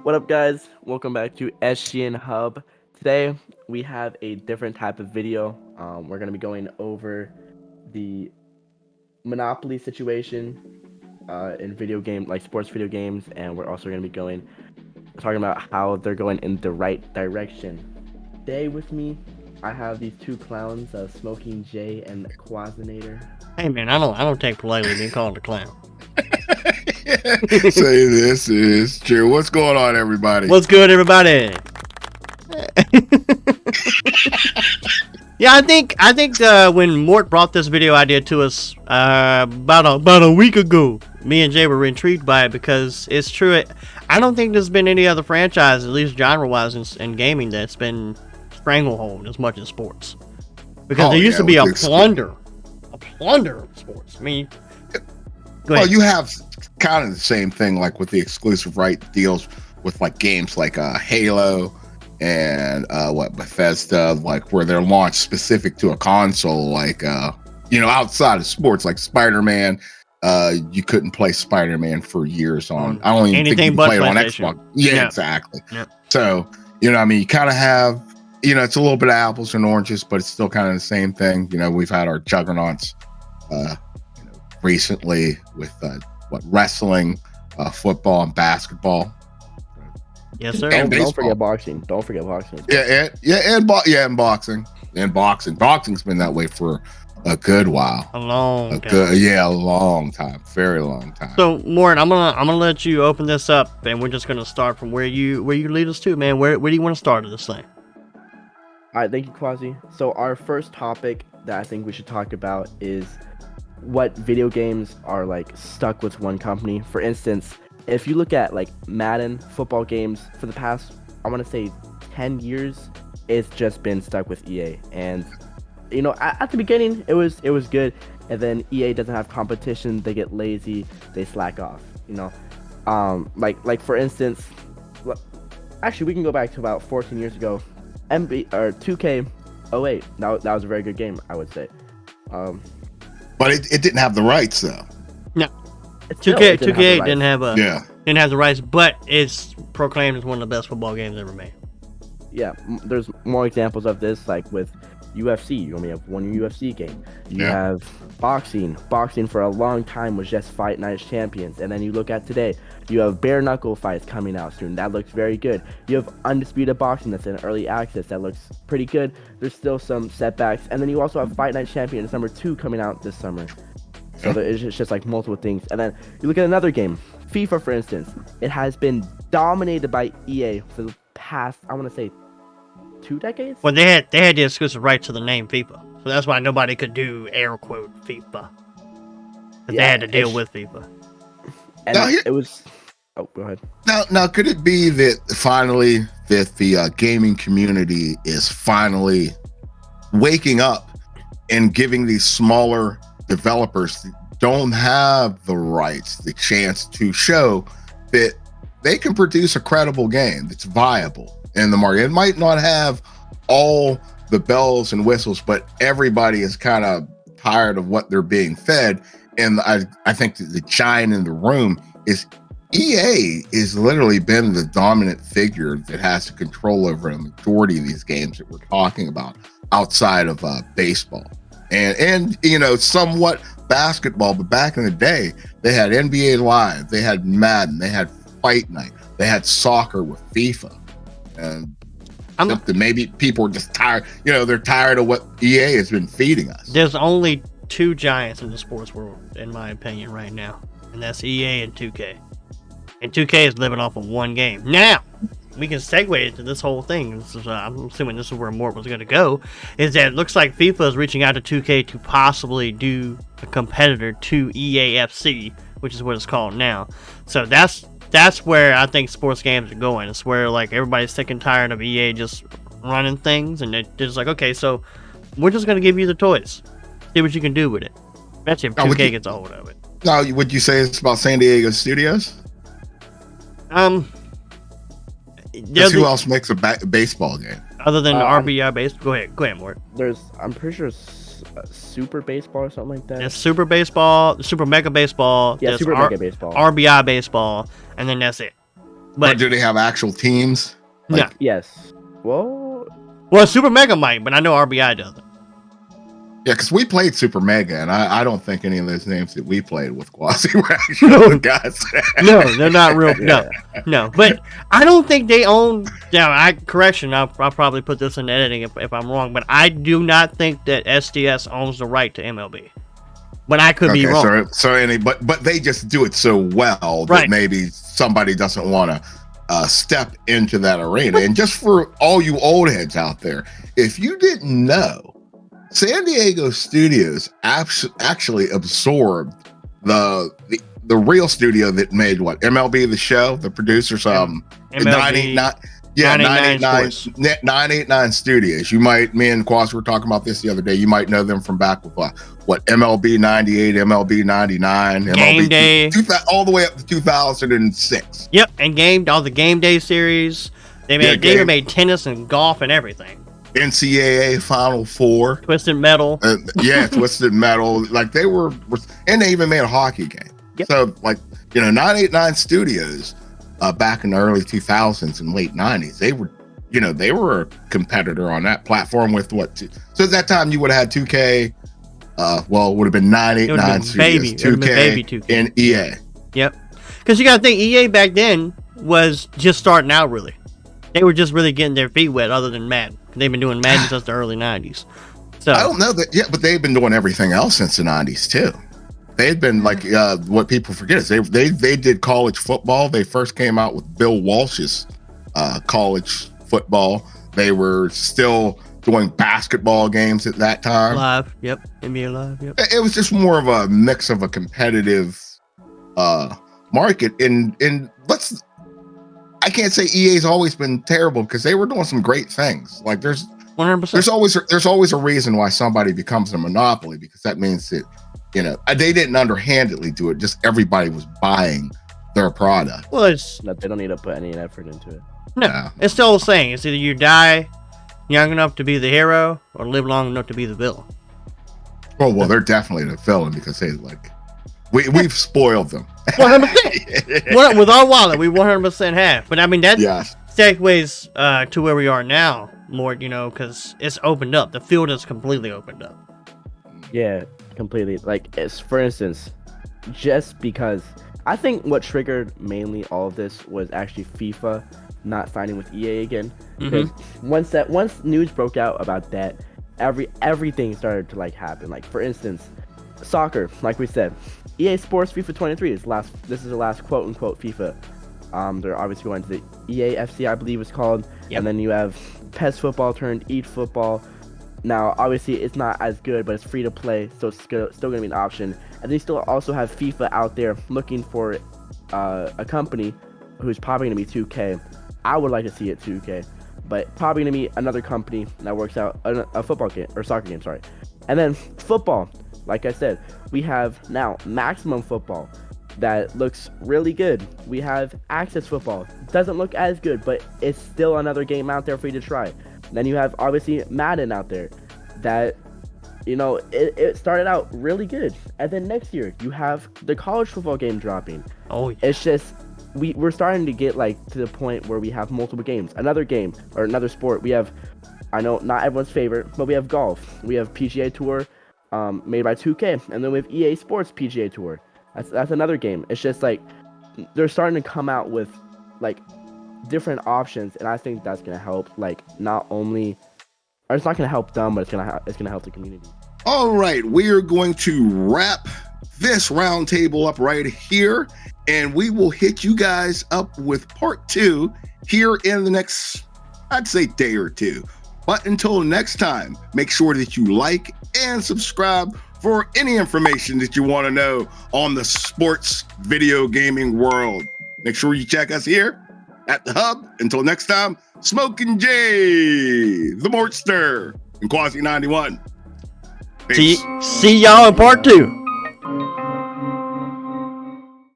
What up, guys? Welcome back to SGN Hub. Today we have a different type of video. We're going to be going over the monopoly situation in video game, like sports video games, and we're also going to be talking about how they're going in the right direction. Today with me, I have these two clowns, Smoking Jay and Quazinator. Hey man, I don't take politely being called a clown. Say this is true. What's going on, everybody? What's good, everybody? Yeah, I think when Mort brought this video idea to us about a week ago, me and Jay were intrigued by it because it's true. I don't think there's been any other franchise, at least genre-wise in gaming, that's been stranglehold as much as sports. Because there used to be a plunder of sports. I mean, go ahead. Well, you have kind of the same thing, like with the exclusive right deals with like games like Halo and Bethesda, like where they're launched specific to a console, like outside of sports, like Spider-Man. You couldn't play Spider-Man for years on. I don't even think you could play it on Xbox. Yeah, exactly. Yep. So I mean, you kind of have, it's a little bit of apples and oranges, but it's still kind of the same thing. We've had our juggernauts recently with wrestling, football, and basketball. Yes, sir. And don't forget boxing. Don't forget boxing. And boxing. And boxing. Boxing's been that way for a good while. A long time. A long time. Very long time. So, Mort, I'm gonna let you open this up, and we're just gonna start from where you lead us to, man. Where do you want to start with this thing? All right, thank you, Quozzy. So our first topic that I think we should talk about is what video games are like stuck with one company. For instance, if you look at like Madden football games for the past, I want to say 10 years, it's just been stuck with EA. And at the beginning it was good, and then EA doesn't have competition, they get lazy, they slack off. Like for instance, actually we can go back to about 14 years ago. 2K08, that was a very good game, I would say. But it didn't have the rights though. No, 2K didn't have the rights, but it's proclaimed as one of the best football games ever made. Yeah, there's more examples of this, like with UFC. You only have one UFC game. You have boxing. Boxing for a long time was just Fight Night Champions, and then you look at today, you have bare knuckle fights coming out soon. That looks very good. You have Undisputed Boxing that's in early access. That looks pretty good. There's still some setbacks, and then you also have Fight Night Champions #2 coming out this summer. So it's just like multiple things. And then you look at another game, FIFA, for instance. It has been dominated by EA for the past, I want to say, 2 decades. Well, they had the exclusive right to the name FIFA, so that's why nobody could do air quote FIFA. They had to deal with FIFA. And it was. Oh, go ahead. Now, could it be that finally that the gaming community is finally waking up and giving these smaller developers that don't have the rights the chance to show that they can produce a credible game that's viable in the market? It might not have all the bells and whistles, but everybody is kind of tired of what they're being fed. And I think that the giant in the room is EA is literally been the dominant figure that has to control over a majority of these games that we're talking about outside of baseball and somewhat basketball. But back in the day, they had NBA Live, they had Madden, they had Fight Night, they had soccer with FIFA. And maybe people are just tired. They're tired of what EA has been feeding us. There's only two giants in the sports world, in my opinion, right now, and that's EA and 2K. And 2K is living off of one game. Now, we can segue into this whole thing. I'm assuming this is where Mort was going to go. Is that it looks like FIFA is reaching out to 2K to possibly do a competitor to EAFC, which is what it's called now. So that's where I think sports games are going. It's where like everybody's sick and tired of EA just running things, and they're just like, okay, so we're just going to give you the toys. See what you can do with it. Especially if 2K gets a hold of it. Now, would you say it's about San Diego Studios? Who else makes a baseball game other than RBI baseball? Go ahead, Mort. I'm pretty sure Super Baseball or something like that. There's Super Baseball, Super Mega Baseball. Yeah, Super Mega Baseball. RBI Baseball, and then that's it. But do they have actual teams? No. Yes. Well, Super Mega might, but I know RBI doesn't. Yeah, because we played Super Mega, and I don't think any of those names that we played with Quozzy were actual guys. No, they're not real. No. But I don't think they own. Yeah, correction. I'll probably put this in editing if I'm wrong, but I do not think that SDS owns the right to MLB. But I could be wrong. But they just do it so well that maybe somebody doesn't want to step into that arena. And just for all you old heads out there, if you didn't know, San Diego Studios actually absorbed the real studio that made MLB The Show, the producers, 989. Yeah, 989 Studios. Me and Quaz were talking about this the other day. You might know them from back with MLB 98, MLB 99, Game MLB Day, all the way up to 2006. Yep, and all the Game Day series. They even made tennis and golf and everything. NCAA Final Four, Twisted Metal. Twisted Metal. Like they were, and they even made a hockey game. Yep. So 989 Studios. Back in the early 2000s and late 90s, they were a competitor on that platform with so at that time you would have had 2K, it would have been 989 Studios, 2K, and EA. Yep, because you got to think EA back then was just starting out. Really, they were just really getting their feet wet. Other than Madden, they've been doing Madden since the early 90s. So I don't know that. Yeah, but they've been doing everything else since the 90s too. They'd been what people forget is they did college football. They first came out with Bill Walsh's college football. They were still doing basketball games at that time. Live, yep. NBA Live, yep. It was just more of a mix of a competitive market. And I can't say EA's always been terrible because they were doing some great things. Like there's 100%. There's always a reason why somebody becomes a monopoly, because that means that they didn't underhandedly do it. Just everybody was buying their product. Well, they don't need to put any effort into it. No, it's the old saying. It's either you die young enough to be the hero or live long enough to be the villain. Well, they're definitely the villain because we've spoiled them. 100%. With our wallet, we 100% have. But I mean, that segues to where we are now, Mort, because it's opened up. The field is completely opened up. Yeah, completely. For instance, just because I think what triggered mainly all of this was actually FIFA not signing with EA again. Because once news broke out about that, everything started to happen. For instance, soccer, like we said, EA Sports FIFA 23 is this is the last quote unquote FIFA. They're obviously going to the EA FC, I believe it's called. Yep. And then you have PES football turned Eat Football. Now, obviously, it's not as good, but it's free to play, so it's still going to be an option. And then you still also have FIFA out there looking for a company who's probably going to be 2K. I would like to see it 2K, but probably going to be another company that works out a football game, or soccer game, sorry. And then football, like I said, we have now Maximum Football that looks really good. We have Access Football. Doesn't look as good, but it's still another game out there for you to try. Then you have obviously Madden out there that, it started out really good. And then next year you have the college football game dropping. Oh, yeah. It's just, we're starting to get to the point where we have multiple games. Another game or another sport. We have, I know not everyone's favorite, but we have golf. We have PGA Tour made by 2K. And then we have EA Sports PGA Tour. That's another game. It's just they're starting to come out with different options, and I think that's gonna help. Not only, or it's not gonna help them, but it's gonna help the community. All right, we are going to wrap this roundtable up right here, and we will hit you guys up with part 2 here in the next, I'd say, day or two. But until next time, make sure that you like and subscribe for any information that you want to know on the sports video gaming world. Make sure you check us here at the Hub. Until next time, Smokinjay, the Mortster, and Quozzy 91. See y'all in part 2.